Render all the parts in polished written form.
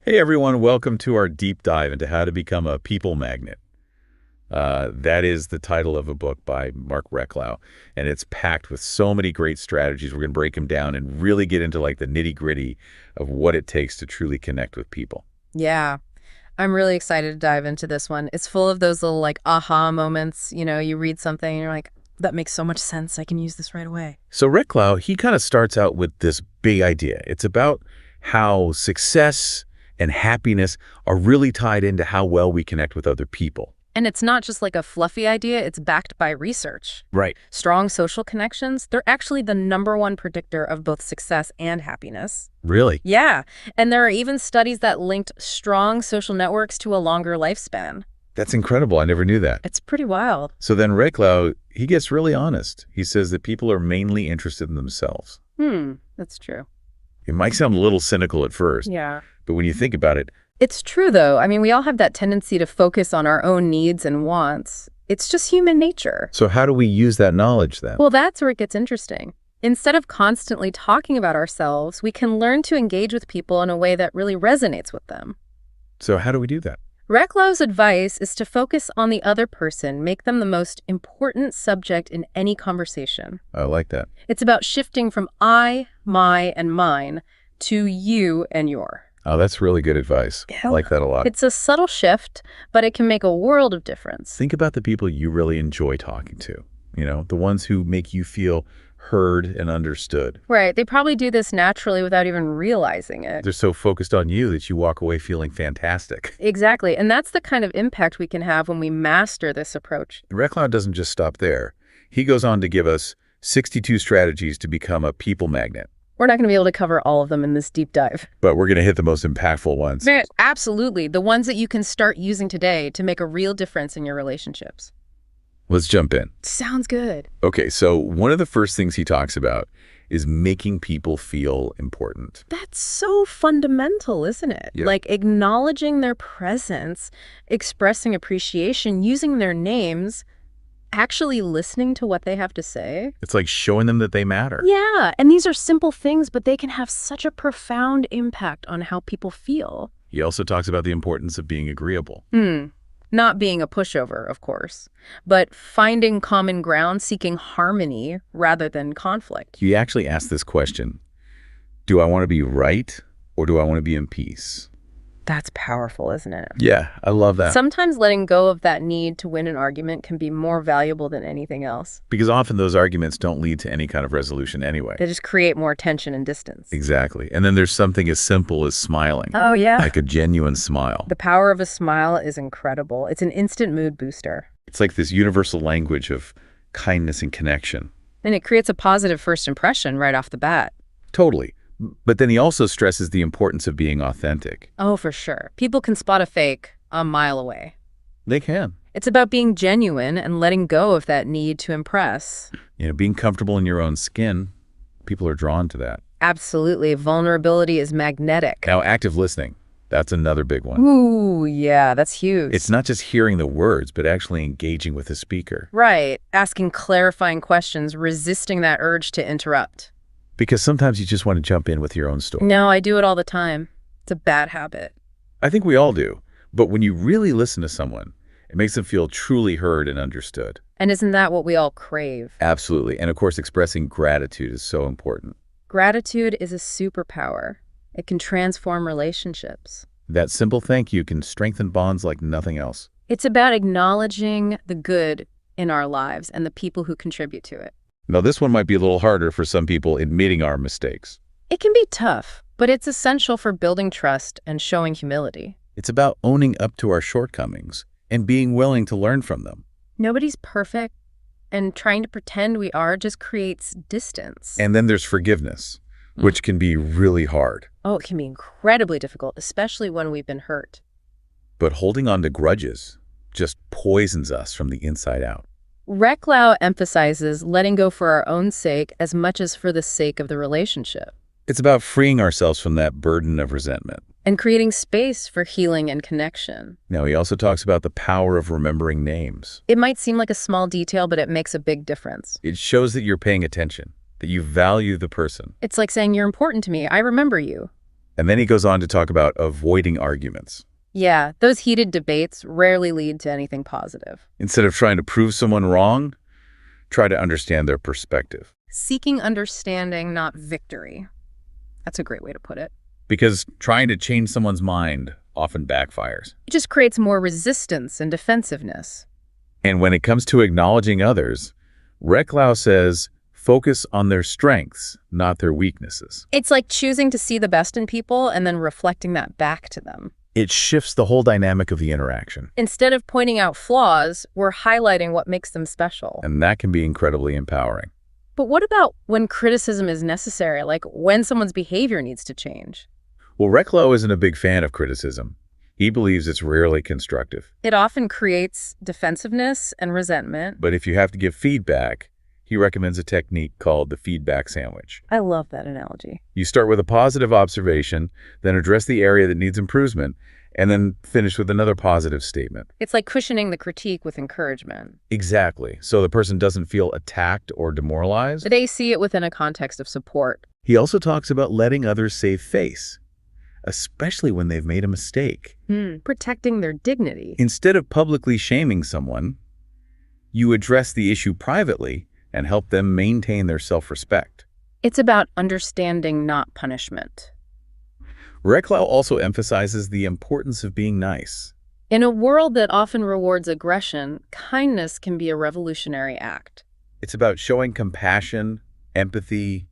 Hey everyone, welcome to our deep dive into how to become a people magnet. That is the title of a book by Marc Reklau, and it's packed with so many great strategies. We're going to break them down and really get into like the nitty-gritty of what it takes to truly connect with people. Yeah, I'm really excited to dive into this one. It's full of those little like aha moments. You read something and you're like, that makes so much sense. I can use this right away. So Reklau, he kind of starts out with this big idea. It's about how success and happiness are really tied into how well we connect with other people. And it's not just like a fluffy idea, it's backed by research. Right. Strong social connections, they're actually the #1 predictor of both success and happiness. Really? Yeah, and there are even studies that linked strong social networks to a longer lifespan. That's incredible. I never knew that. It's pretty wild. So then Reklau, he gets really honest. He says that people are mainly interested in themselves. That's true. It might sound a little cynical at first, Yeah. but when you think about it, It's true, though. I mean, we all have that tendency to focus on our own needs and wants. It's just human nature. so how do we use that knowledge then? Well, that's where it gets interesting. Instead of constantly talking about ourselves, we can learn to engage with people in a way that really resonates with them. So how do we do that? Reklau's advice is to focus on the other person, make them the most important subject in any conversation. I like that. It's about shifting from I, my, and mine to you and your. Oh, that's really good advice. I like that a lot. It's a subtle shift, but it can make a world of difference. Think about the people you really enjoy talking to, the ones who make you feel heard and understood. Right. They probably do this naturally without even realizing it. They're so focused on you that you walk away feeling fantastic. Exactly. And that's the kind of impact we can have when we master this approach. Reklau doesn't just stop there. He goes on to give us 62 strategies to become a people magnet. We're not going to be able to cover all of them in this deep dive. But we're going to hit the most impactful ones. Absolutely. The ones that you can start using today to make a real difference in your relationships. Let's jump in. Sounds good. Okay, so one of the first things he talks about is making people feel important. That's so fundamental, isn't it? Yep. Like acknowledging their presence, expressing appreciation, using their names, actually listening to what they have to say. It's like showing them that they matter. Yeah, and these are simple things, but they can have such a profound impact on how people feel. He also talks about the importance of being agreeable. Not being a pushover, of course, but finding common ground, seeking harmony rather than conflict. He actually asked this question, do I want to be right or do I want to be in peace? That's powerful, isn't it? Yeah, I love that. Sometimes letting go of that need to win an argument can be more valuable than anything else. Because often those arguments don't lead to any kind of resolution anyway. They just create more tension and distance. Exactly. And then there's something as simple as smiling. Oh, yeah. Like a genuine smile. The power of a smile is incredible. It's an instant mood booster. It's like this universal language of kindness and connection. And it creates a positive first impression right off the bat. Totally. But then he also stresses the importance of being authentic. Oh, for sure. People can spot a fake a mile away. They can. It's about being genuine and letting go of that need to impress. Being comfortable in your own skin, people are drawn to that. Absolutely. Vulnerability is magnetic. Now, active listening, that's another big one. Ooh, yeah, that's huge. It's not just hearing the words, but actually engaging with the speaker. Right. Asking clarifying questions, resisting that urge to interrupt. Because sometimes you just want to jump in with your own story. No, I do it all the time. It's a bad habit. I think we all do. But when you really listen to someone, it makes them feel truly heard and understood. And isn't that what we all crave? Absolutely. And of course, expressing gratitude is so important. Gratitude is a superpower. It can transform relationships. That simple thank you can strengthen bonds like nothing else. It's about acknowledging the good in our lives and the people who contribute to it. Now, this one might be a little harder for some people, admitting our mistakes. It can be tough, but it's essential for building trust and showing humility. It's about owning up to our shortcomings and being willing to learn from them. Nobody's perfect, and trying to pretend we are just creates distance. And then there's forgiveness, which can be really hard. Oh, it can be incredibly difficult, especially when we've been hurt. But holding on to grudges just poisons us from the inside out. Reklau emphasizes letting go for our own sake as much as for the sake of the relationship. It's about freeing ourselves from that burden of resentment. And creating space for healing and connection. Now, he also talks about the power of remembering names. It might seem like a small detail, but it makes a big difference. It shows that you're paying attention, that you value the person. It's like saying, you're important to me. I remember you. And then he goes on to talk about avoiding arguments. Yeah, those heated debates rarely lead to anything positive. Instead of trying to prove someone wrong, try to understand their perspective. Seeking understanding, not victory. That's a great way to put it. Because trying to change someone's mind often backfires. It just creates more resistance and defensiveness. And when it comes to acknowledging others, Reklau says, focus on their strengths, not their weaknesses. It's like choosing to see the best in people and then reflecting that back to them. It shifts the whole dynamic of the interaction. Instead of pointing out flaws, we're highlighting what makes them special. And that can be incredibly empowering. But what about when criticism is necessary, like when someone's behavior needs to change? Well, Reklau isn't a big fan of criticism. He believes it's rarely constructive. It often creates defensiveness and resentment. But if you have to give feedback, he recommends a technique called the feedback sandwich. I love that analogy. You start with a positive observation, then address the area that needs improvement, and then finish with another positive statement. It's like cushioning the critique with encouragement. Exactly. So the person doesn't feel attacked or demoralized. They see it within a context of support. He also talks about letting others save face, especially when they've made a mistake. Protecting their dignity. Instead of publicly shaming someone, you address the issue privately and help them maintain their self-respect. It's about understanding, not punishment. Reklau also emphasizes the importance of being nice. In a world that often rewards aggression, kindness can be a revolutionary act. It's about showing compassion, empathy,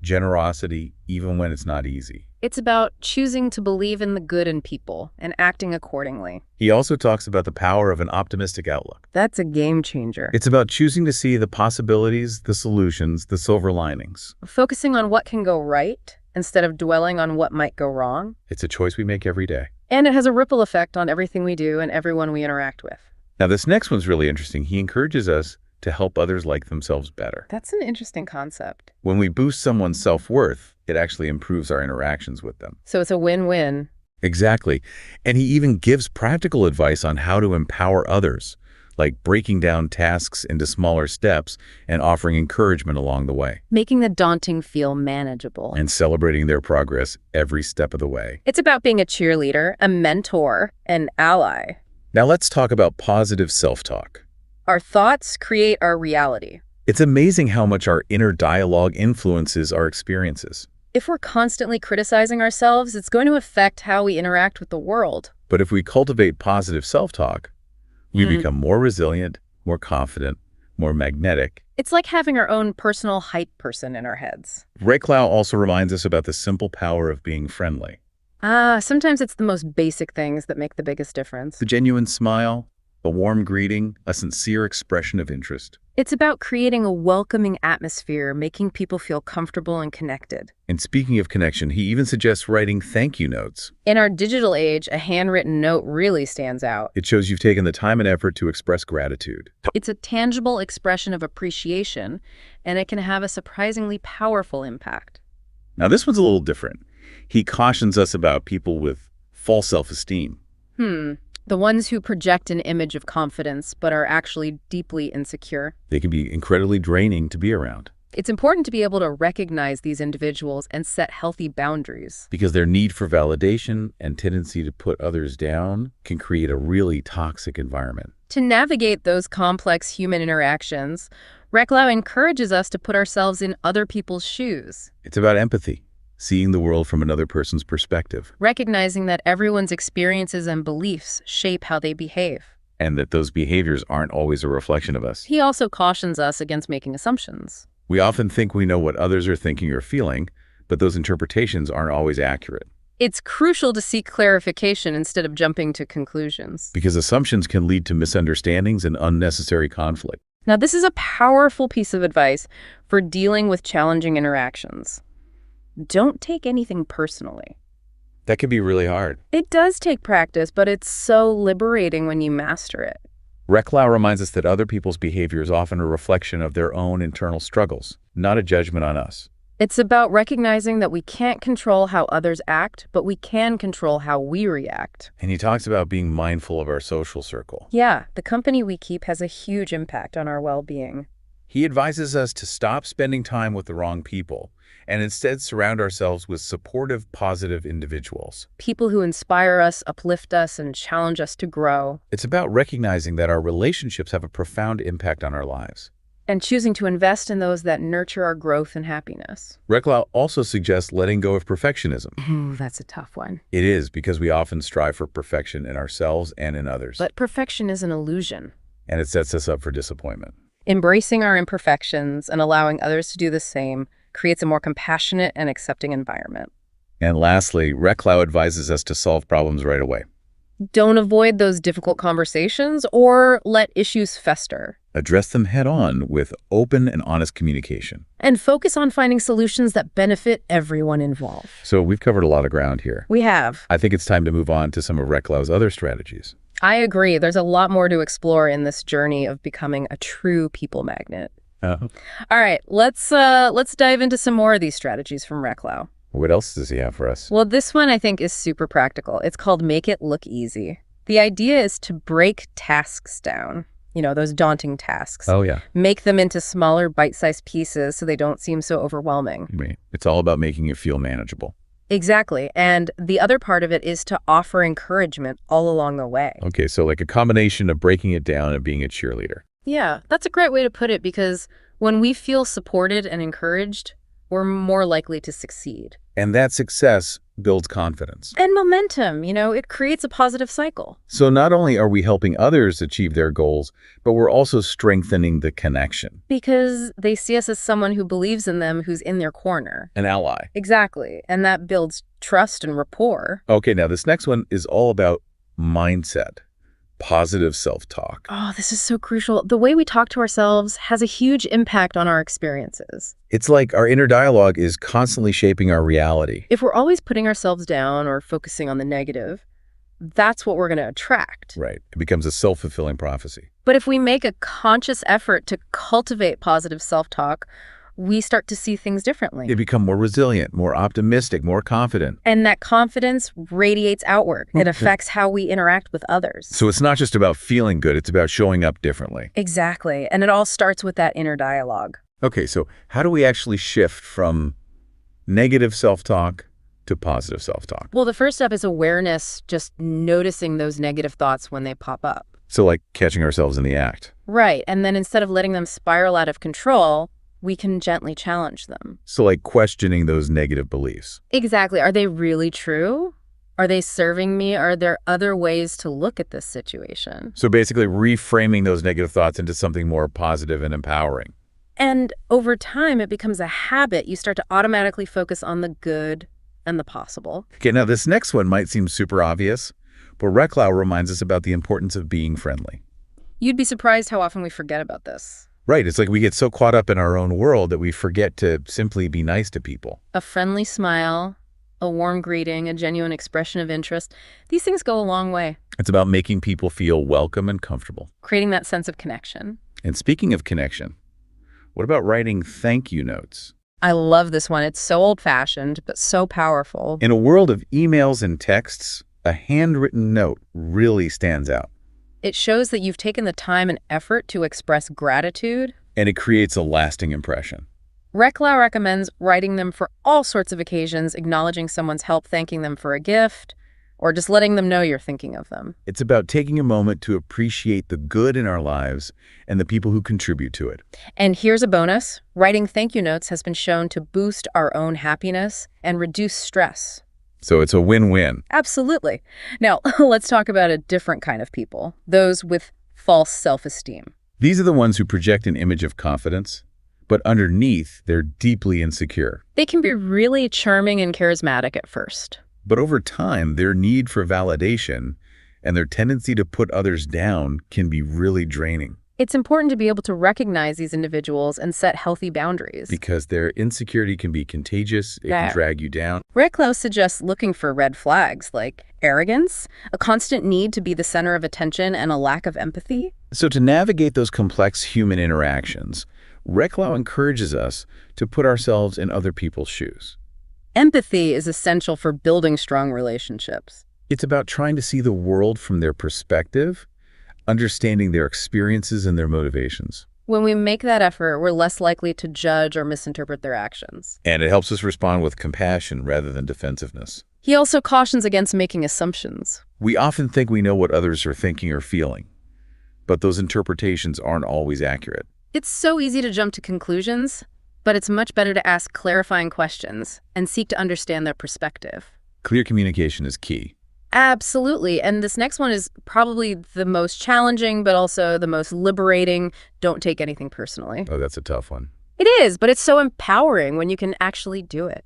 generosity, even when it's not easy. It's about choosing to believe in the good in people and acting accordingly. He also talks about the power of an optimistic outlook. That's a game changer. It's about choosing to see the possibilities, the solutions, the silver linings. Focusing on what can go right instead of dwelling on what might go wrong. It's a choice we make every day. And it has a ripple effect on everything we do and everyone we interact with. Now, this next one's really interesting. He encourages us to help others like themselves better. That's an interesting concept. When we boost someone's self-worth, it actually improves our interactions with them. So it's a win-win. Exactly. And he even gives practical advice on how to empower others, like breaking down tasks into smaller steps and offering encouragement along the way. Making the daunting feel manageable. And celebrating their progress every step of the way. It's about being a cheerleader, a mentor, an ally. Now let's talk about positive self-talk. Our thoughts create our reality. It's amazing how much our inner dialogue influences our experiences. If we're constantly criticizing ourselves, it's going to affect how we interact with the world. But if we cultivate positive self-talk, we become more resilient, more confident, more magnetic. It's like having our own personal hype person in our heads. Reklau also reminds us about the simple power of being friendly. Sometimes it's the most basic things that make the biggest difference. The genuine smile, a warm greeting, a sincere expression of interest. It's about creating a welcoming atmosphere, making people feel comfortable and connected. And speaking of connection, he even suggests writing thank you notes. In our digital age, a handwritten note really stands out. It shows you've taken the time and effort to express gratitude. It's a tangible expression of appreciation, and it can have a surprisingly powerful impact. Now, this one's a little different. He cautions us about people with false self-esteem. The ones who project an image of confidence but are actually deeply insecure. They can be incredibly draining to be around. It's important to be able to recognize these individuals and set healthy boundaries. Because their need for validation and tendency to put others down can create a really toxic environment. To navigate those complex human interactions, Reklau encourages us to put ourselves in other people's shoes. It's about empathy, seeing the world from another person's perspective. Recognizing that everyone's experiences and beliefs shape how they behave. And that those behaviors aren't always a reflection of us. He also cautions us against making assumptions. We often think we know what others are thinking or feeling, but those interpretations aren't always accurate. It's crucial to seek clarification instead of jumping to conclusions. Because assumptions can lead to misunderstandings and unnecessary conflict. Now, this is a powerful piece of advice for dealing with challenging interactions. Don't take anything personally. That can be really hard. It does take practice, but it's so liberating when you master it. Reklau reminds us that other people's behavior is often a reflection of their own internal struggles, not a judgment on us. It's about recognizing that we can't control how others act, but we can control how we react. And he talks about being mindful of our social circle. Yeah, the company we keep has a huge impact on our well-being. He advises us to stop spending time with the wrong people and instead surround ourselves with supportive, positive individuals. People who inspire us, uplift us, and challenge us to grow. It's about recognizing that our relationships have a profound impact on our lives. And choosing to invest in those that nurture our growth and happiness. Reklau also suggests letting go of perfectionism. Ooh, that's a tough one. It is, because we often strive for perfection in ourselves and in others. But perfection is an illusion. And it sets us up for disappointment. Embracing our imperfections and allowing others to do the same creates a more compassionate and accepting environment. And lastly, Reklau advises us to solve problems right away. Don't avoid those difficult conversations or let issues fester. Address them head-on with open and honest communication. And focus on finding solutions that benefit everyone involved. So we've covered a lot of ground here. We have. I think it's time to move on to some of Reklau's other strategies. I agree. There's a lot more to explore in this journey of becoming a true people magnet. Uh-huh. All right, let's dive into some more of these strategies from Reklau. What else does he have for us? Well, this one I think is super practical. It's called Make It Look Easy. The idea is to break tasks down. You know, those daunting tasks. Oh, yeah. Make them into smaller bite-sized pieces so they don't seem so overwhelming. Right. It's all about making it feel manageable. Exactly. And the other part of it is to offer encouragement all along the way. Okay, so like a combination of breaking it down and being a cheerleader. Yeah, that's a great way to put it, because when we feel supported and encouraged, we're more likely to succeed. And that success builds confidence. And momentum, it creates a positive cycle. So not only are we helping others achieve their goals, but we're also strengthening the connection. Because they see us as someone who believes in them, who's in their corner. An ally. Exactly. And that builds trust and rapport. Okay, now this next one is all about mindset. Positive self-talk. Oh, this is so crucial. The way we talk to ourselves has a huge impact on our experiences. It's like our inner dialogue is constantly shaping our reality. If we're always putting ourselves down or focusing on the negative, that's what we're going to attract. Right. It becomes a self-fulfilling prophecy. But if we make a conscious effort to cultivate positive self-talk, we start to see things differently. They become more resilient, more optimistic, more confident. And that confidence radiates outward. It affects how we interact with others. So it's not just about feeling good, it's about showing up differently. Exactly. And it all starts with that inner dialogue. Okay, so how do we actually shift from negative self-talk to positive self-talk? Well, the first step is awareness, just noticing those negative thoughts when they pop up. So like catching ourselves in the act. Right. And then instead of letting them spiral out of control, we can gently challenge them. So like questioning those negative beliefs. Exactly. Are they really true? Are they serving me? Are there other ways to look at this situation? So basically reframing those negative thoughts into something more positive and empowering. And over time, it becomes a habit. You start to automatically focus on the good and the possible. Okay, now this next one might seem super obvious, but Reklau reminds us about the importance of being friendly. You'd be surprised how often we forget about this. Right, it's like we get so caught up in our own world that we forget to simply be nice to people. A friendly smile, a warm greeting, a genuine expression of interest, these things go a long way. It's about making people feel welcome and comfortable. Creating that sense of connection. And speaking of connection, what about writing thank you notes? I love this one. It's so old-fashioned, but so powerful. In a world of emails and texts, a handwritten note really stands out. It shows that you've taken the time and effort to express gratitude. And it creates a lasting impression. Reklau recommends writing them for all sorts of occasions, acknowledging someone's help, thanking them for a gift, or just letting them know you're thinking of them. It's about taking a moment to appreciate the good in our lives and the people who contribute to it. And here's a bonus. Writing thank you notes has been shown to boost our own happiness and reduce stress. So it's a win-win. Absolutely. Now, let's talk about a different kind of people, those with false self-esteem. These are the ones who project an image of confidence, but underneath, they're deeply insecure. They can be really charming and charismatic at first. But over time, their need for validation and their tendency to put others down can be really draining. It's important to be able to recognize these individuals and set healthy boundaries. Because their insecurity can be contagious, it can drag you down. Reklau suggests looking for red flags like arrogance, a constant need to be the center of attention, and a lack of empathy. So to navigate those complex human interactions, Reklau encourages us to put ourselves in other people's shoes. Empathy is essential for building strong relationships. It's about trying to see the world from their perspective, understanding their experiences and their motivations. When we make that effort, we're less likely to judge or misinterpret their actions. And it helps us respond with compassion rather than defensiveness. He also cautions against making assumptions. We often think we know what others are thinking or feeling, but those interpretations aren't always accurate. It's so easy to jump to conclusions, but it's much better to ask clarifying questions and seek to understand their perspective. Clear communication is key. Absolutely. And this next one is probably the most challenging, but also the most liberating. Don't take anything personally. Oh, that's a tough one. It is, but it's so empowering when you can actually do it.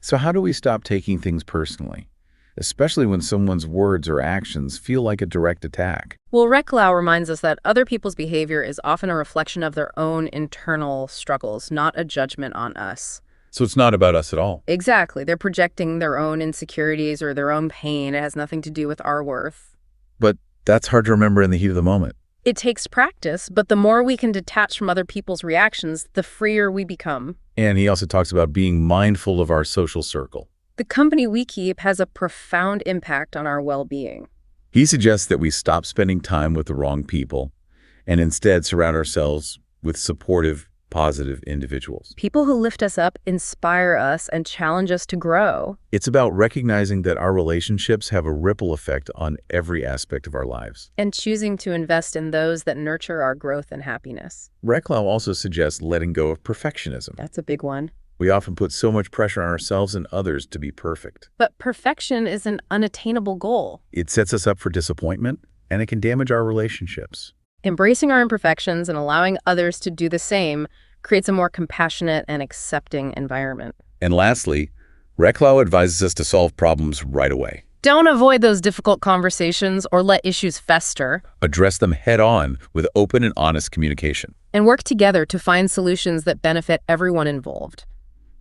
So how do we stop taking things personally, especially when someone's words or actions feel like a direct attack? Well, Reklau reminds us that other people's behavior is often a reflection of their own internal struggles, not a judgment on us. So it's not about us at all. Exactly. They're projecting their own insecurities or their own pain. It has nothing to do with our worth. But that's hard to remember in the heat of the moment. It takes practice, but the more we can detach from other people's reactions, the freer we become. And he also talks about being mindful of our social circle. The company we keep has a profound impact on our well-being. He suggests that we stop spending time with the wrong people and instead surround ourselves with supportive, positive individuals. People who lift us up, inspire us, and challenge us to grow. It's about recognizing that our relationships have a ripple effect on every aspect of our lives. And choosing to invest in those that nurture our growth and happiness. Reklau also suggests letting go of perfectionism. That's a big one. We often put so much pressure on ourselves and others to be perfect. But perfection is an unattainable goal. It sets us up for disappointment, and it can damage our relationships. Embracing our imperfections and allowing others to do the same creates a more compassionate and accepting environment. And lastly, Reklau advises us to solve problems right away. Don't avoid those difficult conversations or let issues fester. Address them head-on with open and honest communication. And work together to find solutions that benefit everyone involved.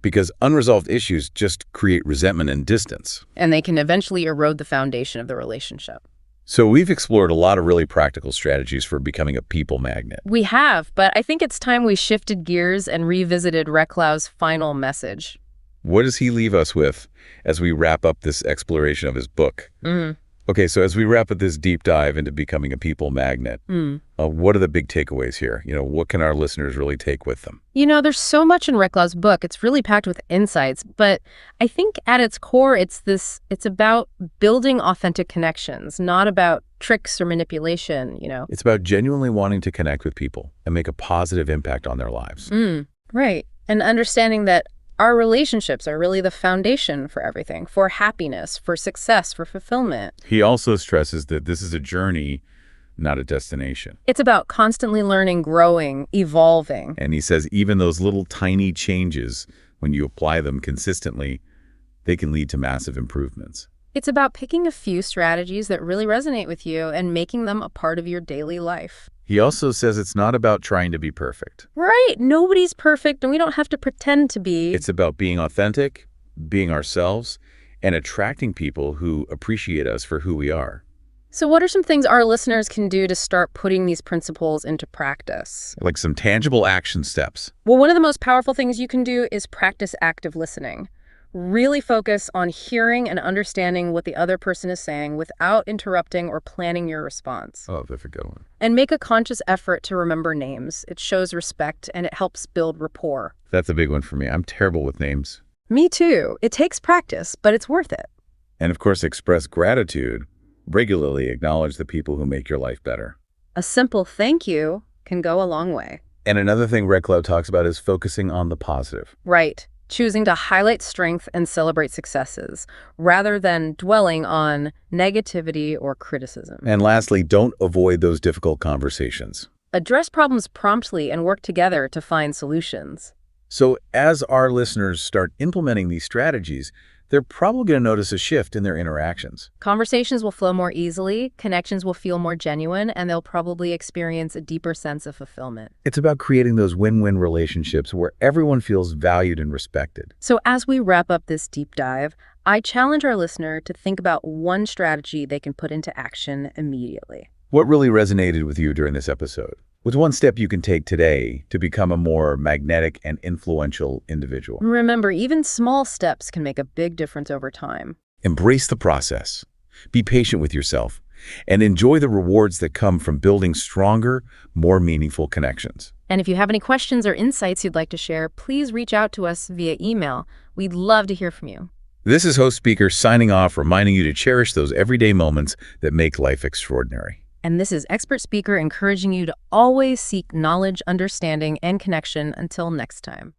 Because unresolved issues just create resentment and distance. And they can eventually erode the foundation of the relationship. So we've explored a lot of really practical strategies for becoming a people magnet. We have, but I think it's time we shifted gears and revisited Reklau's final message. What does he leave us with as we wrap up this exploration of his book? Okay, so as we wrap up this deep dive into becoming a people magnet, what are the big takeaways here? What can our listeners really take with them? There's so much in Reklau's book. It's really packed with insights, but I think at its core, it's about building authentic connections, not about tricks or manipulation, It's about genuinely wanting to connect with people and make a positive impact on their lives. Right. And understanding that our relationships are really the foundation for everything, for happiness, for success, for fulfillment. He also stresses that this is a journey, not a destination. It's about constantly learning, growing, evolving. And he says even those little tiny changes, when you apply them consistently, they can lead to massive improvements. It's about picking a few strategies that really resonate with you and making them a part of your daily life. He also says it's not about trying to be perfect. Right. Nobody's perfect, and we don't have to pretend to be. It's about being authentic, being ourselves, and attracting people who appreciate us for who we are. So what are some things our listeners can do to start putting these principles into practice? Like some tangible action steps. Well, one of the most powerful things you can do is practice active listening. Really focus on hearing and understanding what the other person is saying without interrupting or planning your response. Oh, that's a good one. And make a conscious effort to remember names. It shows respect and it helps build rapport. That's a big one for me. I'm terrible with names. Me too. It takes practice, but it's worth it. And of course, express gratitude. Regularly acknowledge the people who make your life better. A simple thank you can go a long way. And another thing Reklau talks about is focusing on the positive. Right. Choosing to highlight strength and celebrate successes, rather than dwelling on negativity or criticism. And lastly, don't avoid those difficult conversations. Address problems promptly and work together to find solutions. So as our listeners start implementing these strategies, they're probably going to notice a shift in their interactions. Conversations will flow more easily, connections will feel more genuine, and they'll probably experience a deeper sense of fulfillment. It's about creating those win-win relationships where everyone feels valued and respected. So as we wrap up this deep dive, I challenge our listener to think about one strategy they can put into action immediately. What really resonated with you during this episode? What's one step you can take today to become a more magnetic and influential individual? Remember, even small steps can make a big difference over time. Embrace the process. Be patient with yourself and enjoy the rewards that come from building stronger, more meaningful connections. And if you have any questions or insights you'd like to share, please reach out to us via email. We'd love to hear from you. This is Host Speaker signing off, reminding you to cherish those everyday moments that make life extraordinary. And this is Expert Speaker encouraging you to always seek knowledge, understanding, and connection. Until next time.